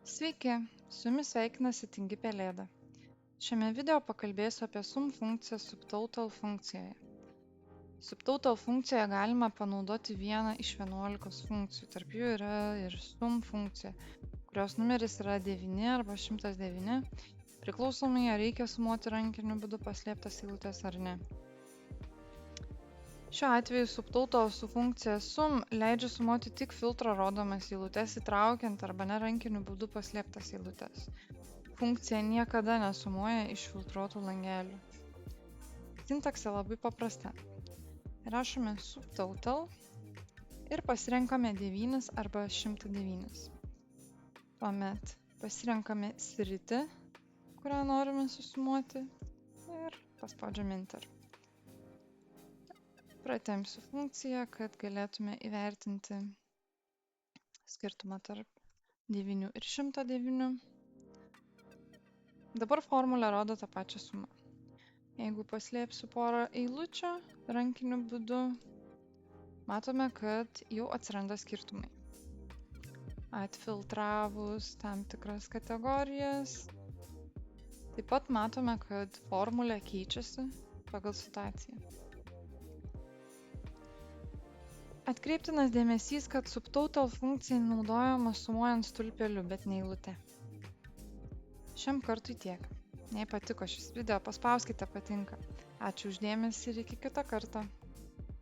Sveiki, su jumis sveikinasi Tingi Pelėda. Šiame video pakalbėsiu apie sum funkciją subtotal funkcijoje. Subtotal funkcijoje galima panaudoti vieną iš 11 funkcijų, tarp jų yra ir sum funkcija, kurios numeris yra 9 arba 109, priklausomai ar reikia sumuoti rankiniu būdu paslėptas eilutes ar ne. Šiuo atveju subtotal su funkcija sum leidžia sumuoti tik filtro rodomas eilutes įtraukiant arba nerankiniu būdu paslėptas eilutes. Funkcija niekada nesumuoja iš filtruotų langelių. Sintaksė labai paprasta. Rašome subtotal ir pasirenkame 9 arba 109. Tuomet pasirenkame sritį, kurią norime susumuoti ir paspaudžiame Enter. Pratempsiu funkciją, kad galėtume įvertinti skirtumą tarp 9 ir 109. Dabar formulė rodo tą pačią sumą. Jeigu paslėpsiu porą eilučių rankiniu būdu, matome, kad jau atsiranda skirtumai. Atfiltravus tam tikras kategorijas, taip pat matome, kad formulė keičiasi pagal situaciją. Atkreiptinas dėmesys, kad subtotal funkcija naudojama sumuojant stulpeliu, bet ne eilute. Šiam kartui tiek. Jei patiko šis video, paspauskite patinka. Ačiū už dėmesį ir iki kito karto.